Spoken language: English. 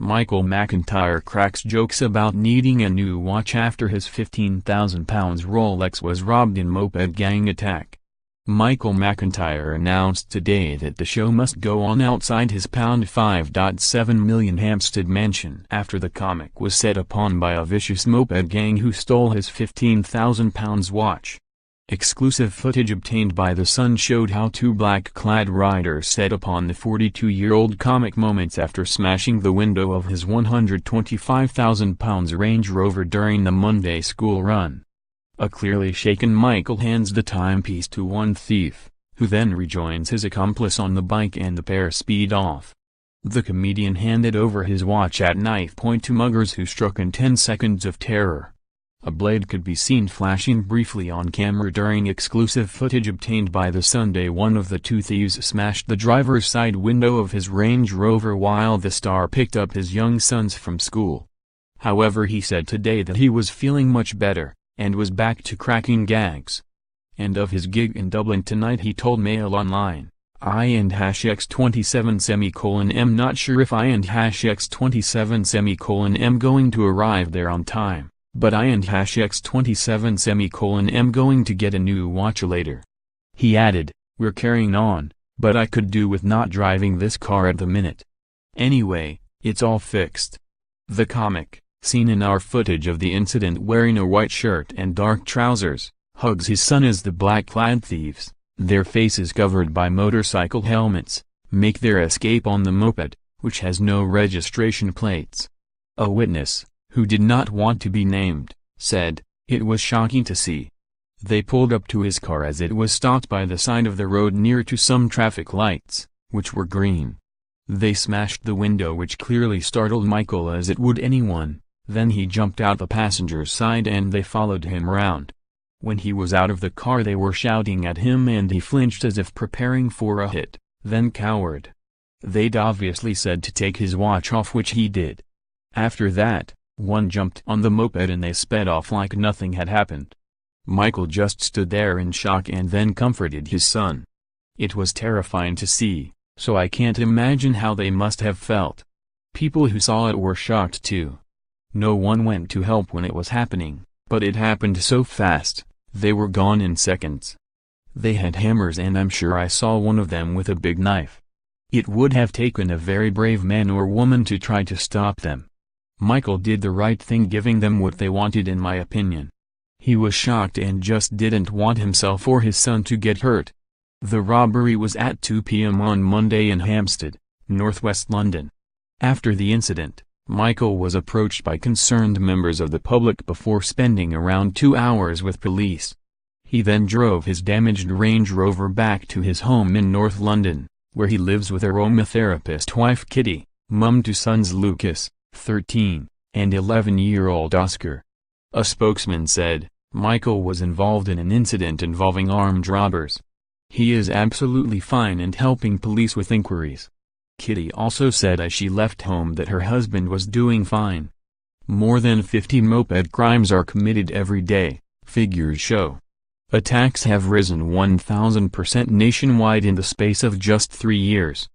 Michael McIntyre cracks jokes about needing a new watch after his £15,000 Rolex was robbed in moped gang attack. Michael McIntyre announced today that the show must go on outside his £5.7 million Hampstead mansion after the comic was set upon by a vicious moped gang who stole his £15,000 watch. Exclusive footage obtained by The Sun showed how two black-clad riders set upon the 42-year-old comic moments after smashing the window of his £125,000 Range Rover during the Monday school run. A clearly shaken Michael hands the timepiece to one thief, who then rejoins his accomplice on the bike and the pair speed off. The comedian handed over his watch at knife point to muggers who struck in 10 seconds of terror. A blade could be seen flashing briefly on camera during exclusive footage obtained by The Sunday. One of the two thieves smashed the driver's side window of his Range Rover while the star picked up his young sons from school. However, he said today that he was feeling much better, and was back to cracking gags. And of his gig in Dublin tonight he told Mail Online, "I and #X27 am not sure if I and #X27 am going to arrive there on time. But I and #X27 am going to get a new watch later." He added, "We're carrying on, but I could do with not driving this car at the minute. Anyway, it's all fixed." The comic, seen in our footage of the incident wearing a white shirt and dark trousers, hugs his son as the black-clad thieves, their faces covered by motorcycle helmets, make their escape on the moped, which has no registration plates. A witness, who did not want to be named, said, "It was shocking to see. They pulled up to his car as it was stopped by the side of the road near to some traffic lights, which were green. They smashed the window, which clearly startled Michael as it would anyone, then he jumped out the passenger's side and they followed him around. When he was out of the car they were shouting at him and he flinched as if preparing for a hit, then cowered. They'd obviously said to take his watch off, which he did. After that, one jumped on the moped and they sped off like nothing had happened. Michael just stood there in shock and then comforted his son. It was terrifying to see, so I can't imagine how they must have felt. People who saw it were shocked too. No one went to help when it was happening, but it happened so fast, they were gone in seconds. They had hammers and I'm sure I saw one of them with a big knife. It would have taken a very brave man or woman to try to stop them. Michael did the right thing giving them what they wanted, in my opinion. He was shocked and just didn't want himself or his son to get hurt." The robbery was at 2 p.m. on Monday in Hampstead, northwest London. After the incident, Michael was approached by concerned members of the public before spending around 2 hours with police. He then drove his damaged Range Rover back to his home in North London, where he lives with aromatherapist wife Kitty, mum to sons Lucas, 13, and 11-year-old Oscar. A spokesman said, "Michael was involved in an incident involving armed robbers. He is absolutely fine and helping police with inquiries." Kitty also said as she left home that her husband was doing fine. More than 50 moped crimes are committed every day, figures show. Attacks have risen 1,000% nationwide in the space of just 3 years.